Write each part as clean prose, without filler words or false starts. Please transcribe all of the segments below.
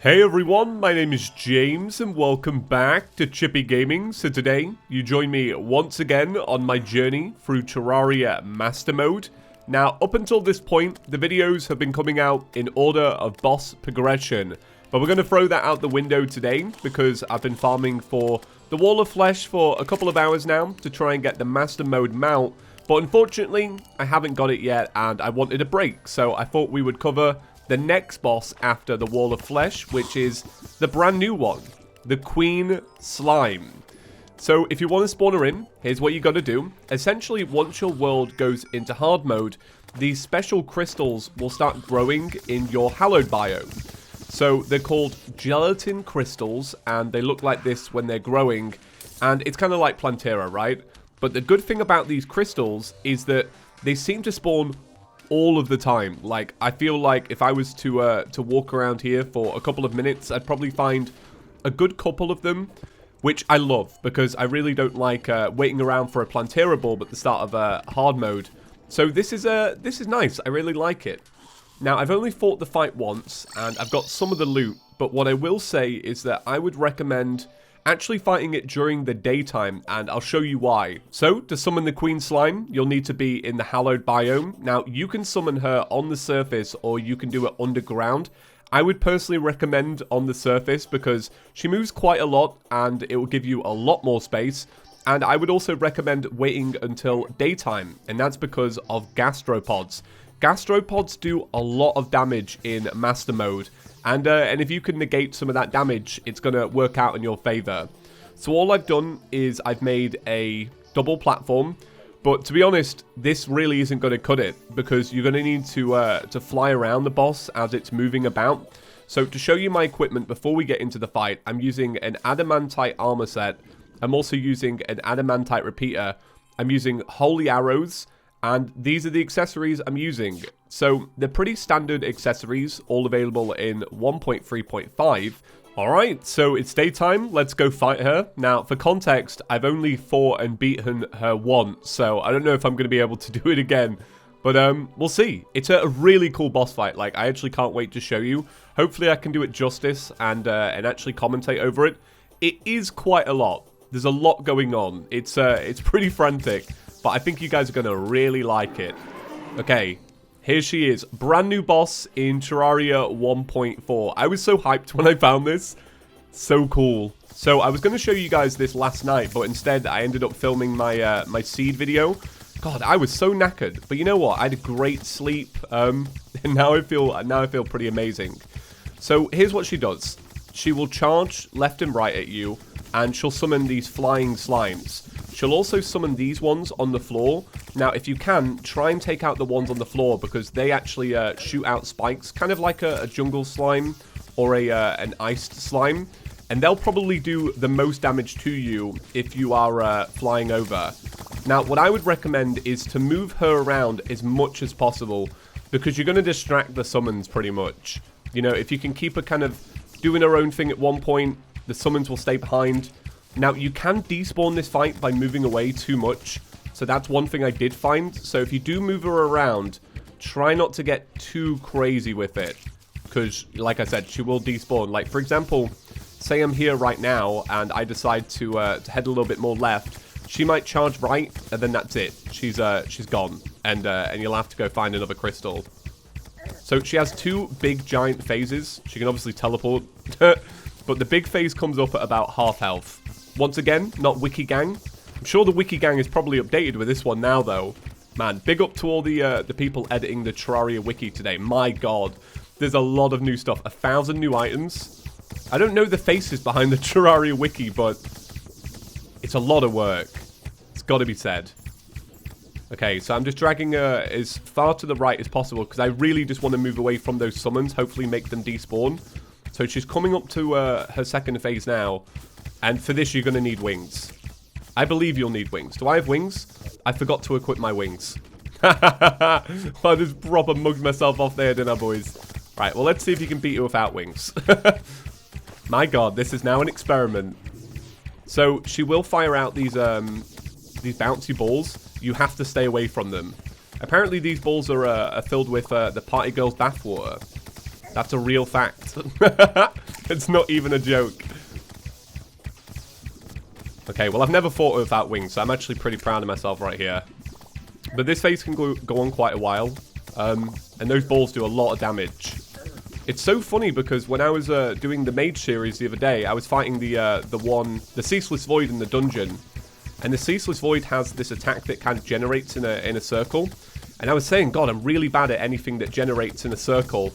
Hey everyone, my name is James and welcome back to Chippy Gaming. So today, you join me once again on my journey through Terraria Master Mode. Now, up until this point, the videos have been coming out in order of boss progression. But we're going to throw that out the window today because I've been farming for the Wall of Flesh for a couple of hours now to try and get the Master Mode mount. But unfortunately, I haven't got it yet and I wanted a break. So I thought we would cover the next boss after the Wall of Flesh, which is the brand new one, the Queen Slime. So if you want to spawn her in, here's what you got to do. Essentially, once your world goes into hard mode, these special crystals will start growing in your hallowed biome. So they're called gelatin crystals, and they look like this when they're growing, and it's kind of like Plantera, right? But the good thing about these crystals is that they seem to spawn all of the time. Like, I feel like if I was to walk around here for a couple of minutes, I'd probably find a good couple of them, which I love because I really don't like waiting around for a Plantera bulb at the start of hard mode. So this is nice. I really like it. Now, I've only fought the fight once, and I've got some of the loot, but what I will say is that I would recommend actually fighting it during the daytime, and I'll show you why. So, to summon the Queen Slime, you'll need to be in the hallowed biome. Now, you can summon her on the surface, or you can do it underground. I would personally recommend on the surface, because she moves quite a lot, and it will give you a lot more space. And I would also recommend waiting until daytime, and that's because of gastropods. Gastropods do a lot of damage in Master Mode, and if you can negate some of that damage, it's going to work out in your favor. So all I've done is I've made a double platform, but to be honest, this really isn't going to cut it, because you're going to need to fly around the boss as it's moving about. So to show you my equipment before we get into the fight, I'm using an adamantite armor set. I'm also using an adamantite repeater. I'm using holy arrows. And these are the accessories I'm using. So they're pretty standard accessories, all available in 1.3.5. Alright, so it's daytime, let's go fight her. Now, for context, I've only fought and beaten her once, so I don't know if I'm going to be able to do it again. But we'll see. It's a really cool boss fight, like, I actually can't wait to show you. Hopefully I can do it justice and actually commentate over it. It is quite a lot. There's a lot going on. It's pretty frantic. But I think you guys are going to really like it. Okay, here she is. Brand new boss in Terraria 1.4. I was so hyped when I found this. So cool. So I was going to show you guys this last night, but instead I ended up filming my my seed video. God, I was so knackered. But you know what? I had a great sleep. And now I feel pretty amazing. So here's what she does. She will charge left and right at you, and she'll summon these flying slimes. She'll also summon these ones on the floor. Now, if you can, try and take out the ones on the floor because they actually shoot out spikes, kind of like a jungle slime or an iced slime. And they'll probably do the most damage to you if you are flying over. Now, what I would recommend is to move her around as much as possible because you're going to distract the summons pretty much. You know, if you can keep her kind of doing her own thing at one point, the summons will stay behind. Now, you can despawn this fight by moving away too much. So that's one thing I did find. So if you do move her around, try not to get too crazy with it. Because, like I said, she will despawn. Like, for example, say I'm here right now and I decide to head a little bit more left. She might charge right, and then that's it. She's gone. And you'll have to go find another crystal. So she has two big giant phases. She can obviously teleport. But the big phase comes up at about half health. Once again, not Wiki Gang. I'm sure the Wiki Gang is probably updated with this one now, though. Man, big up to all the people editing the Terraria Wiki today. My god, there's a lot of new stuff. 1,000 new items. I don't know the faces behind the Terraria Wiki, but it's a lot of work. It's got to be said. Okay, so I'm just dragging her as far to the right as possible because I really just want to move away from those summons, hopefully make them despawn. So she's coming up to her second phase now. And for this, you're going to need wings. I believe you'll need wings. Do I have wings? I forgot to equip my wings. I just proper mugged myself off there, didn't I, boys? Right, well, let's see if you can beat her without wings. My god, this is now an experiment. So, she will fire out these bouncy balls. You have to stay away from them. Apparently, these balls are filled with the party girl's bathwater. That's a real fact. It's not even a joke. Okay, well, I've never fought without wings, so I'm actually pretty proud of myself right here. But this phase can go on quite a while, and those balls do a lot of damage. It's so funny because when I was doing the Mage series the other day, I was fighting the Ceaseless Void in the dungeon, and the Ceaseless Void has this attack that kind of generates in a circle. And I was saying, God, I'm really bad at anything that generates in a circle.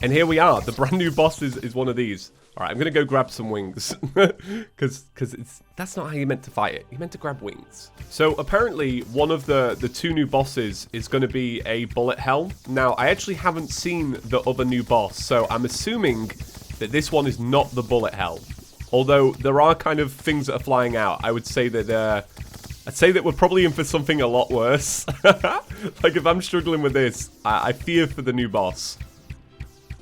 And here we are. The brand new boss is one of these. All right, I'm going to go grab some wings. Because that's not how you meant to fight it. You meant to grab wings. So apparently, one of the two new bosses is going to be a bullet hell. Now, I actually haven't seen the other new boss. So I'm assuming that this one is not the bullet hell. Although there are kind of things that are flying out. I would say that... I'd say that we're probably in for something a lot worse. Like, if I'm struggling with this, I fear for the new boss.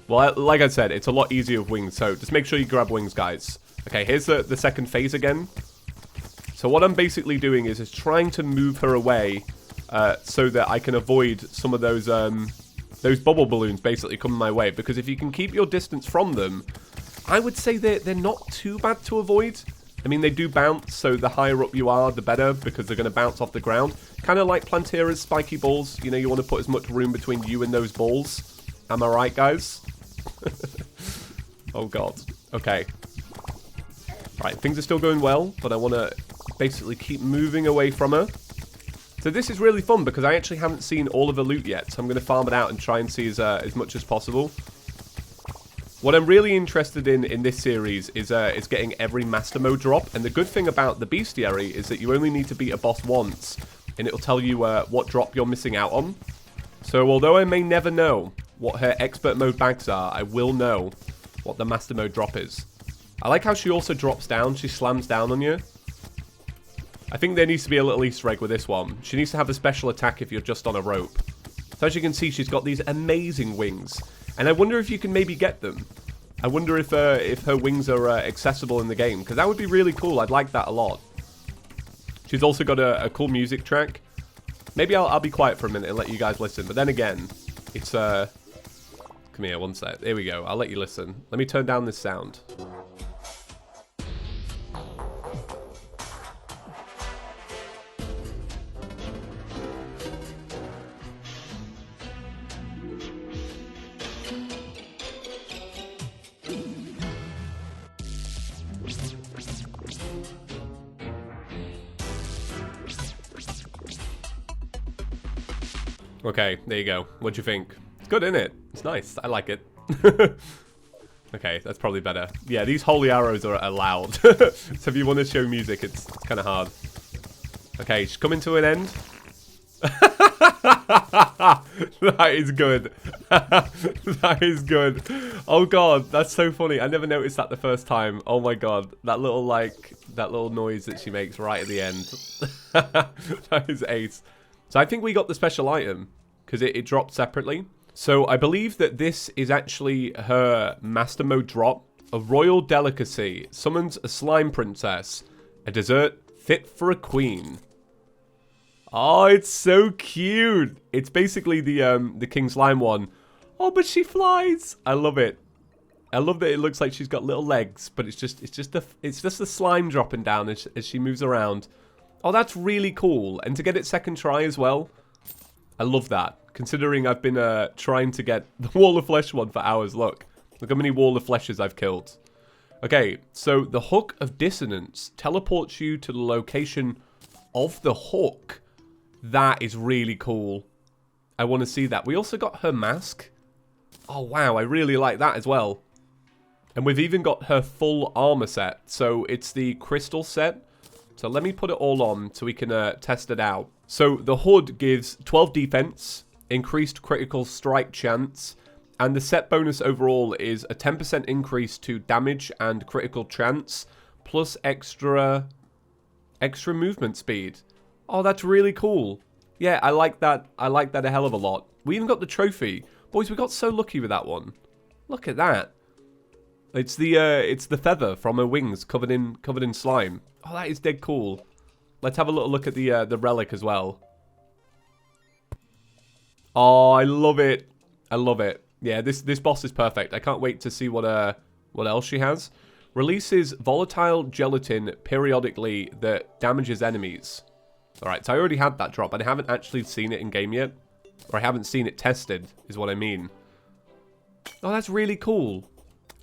Well, like I said, it's a lot easier with wings, so just make sure you grab wings, guys. Okay, here's the second phase again. So what I'm basically doing is trying to move her away so that I can avoid some of those bubble balloons basically coming my way. Because if you can keep your distance from them, I would say they're not too bad to avoid. I mean, they do bounce, so the higher up you are, the better, because they're going to bounce off the ground. Kind of like Plantera's spiky balls. You know, you want to put as much room between you and those balls. Am I right, guys? Oh, God. Okay. Right, things are still going well, but I want to basically keep moving away from her. So this is really fun, because I actually haven't seen all of the loot yet, so I'm going to farm it out and try and see as much as possible. What I'm really interested in this series is getting every Master Mode drop, and the good thing about the Bestiary is that you only need to beat a boss once, and it'll tell you what drop you're missing out on. So although I may never know what her Expert Mode bags are, I will know what the Master Mode drop is. I like how she also drops down, she slams down on you. I think there needs to be a little Easter egg with this one. She needs to have a special attack if you're just on a rope. So as you can see, she's got these amazing wings. And I wonder if you can maybe get them. I wonder if her wings are accessible in the game, because that would be really cool. I'd like that a lot. She's also got a cool music track. Maybe I'll be quiet for a minute and let you guys listen. But then again, it's... Come here, one sec. There we go. I'll let you listen. Let me turn down this sound. Okay, there you go. What'd you think? It's good, isn't it? It's nice. I like it. Okay, that's probably better. Yeah, these holy arrows are loud. So if you want to show music, it's kind of hard. Okay, she's coming to an end. That is good. That is good. Oh god, that's so funny. I never noticed that the first time. Oh my god, that little noise that she makes right at the end. That is ace. So I think we got the special item because it dropped separately. So I believe that this is actually her Master Mode drop. A Royal Delicacy summons a slime princess, a dessert fit for a queen. Oh, it's so cute. It's basically the King Slime one. Oh, but she flies. I love it. I love that it looks like she's got little legs, but it's just the slime dropping down as she moves around. Oh, that's really cool. And to get it second try as well. I love that. Considering I've been trying to get the Wall of Flesh one for hours. Look how many Wall of Fleshes I've killed. Okay, so the Hook of Dissonance teleports you to the location of the hook. That is really cool. I want to see that. We also got her mask. Oh, wow. I really like that as well. And we've even got her full armor set. So it's the crystal set. So let me put it all on so we can test it out. So the hood gives 12 defense, increased critical strike chance, and the set bonus overall is a 10% increase to damage and critical chance, plus extra movement speed. Oh, that's really cool. Yeah, I like that. I like that a hell of a lot. We even got the trophy. Boys, we got so lucky with that one. Look at that. It's the feather from her wings covered in slime. Oh, that is dead cool. Let's have a little look at the relic as well. Oh, I love it. I love it. Yeah, this boss is perfect. I can't wait to see what What else she has? Releases volatile gelatin periodically that damages enemies. Alright, so I already had that drop, but I haven't actually seen it in game yet. Or I haven't seen it tested, is what I mean. Oh, that's really cool.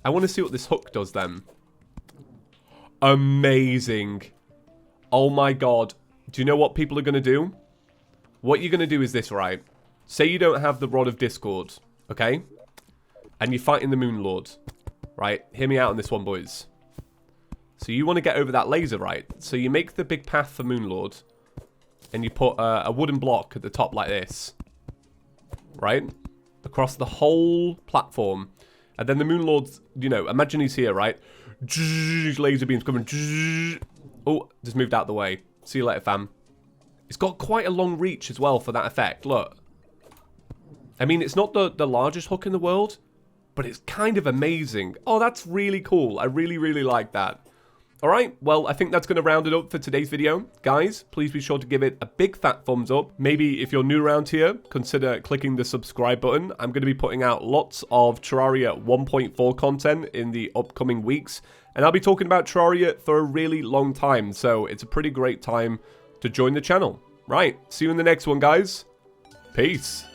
I want to see what this hook does then. Amazing. Oh my god. Do you know what people are going to do? What you're going to do is this, right? Say you don't have the Rod of Discord, okay? And you're fighting the Moon Lord, right? Hear me out on this one, boys. So you want to get over that laser, right? So you make the big path for Moon Lord, and you put a wooden block at the top like this, right? Across the whole platform. And then the Moon Lord's, you know, imagine he's here, right? Laser beams coming. Oh, just moved out the way. See you later, fam. It's got quite a long reach as well for that effect. Look. I mean, it's not the largest hook in the world, but it's kind of amazing. Oh, that's really cool. I really, really like that. Alright, well, I think that's going to round it up for today's video. Guys, please be sure to give it a big fat thumbs up. Maybe if you're new around here, consider clicking the subscribe button. I'm going to be putting out lots of Terraria 1.4 content in the upcoming weeks. And I'll be talking about Terraria for a really long time. So it's a pretty great time to join the channel. Right, see you in the next one, guys. Peace.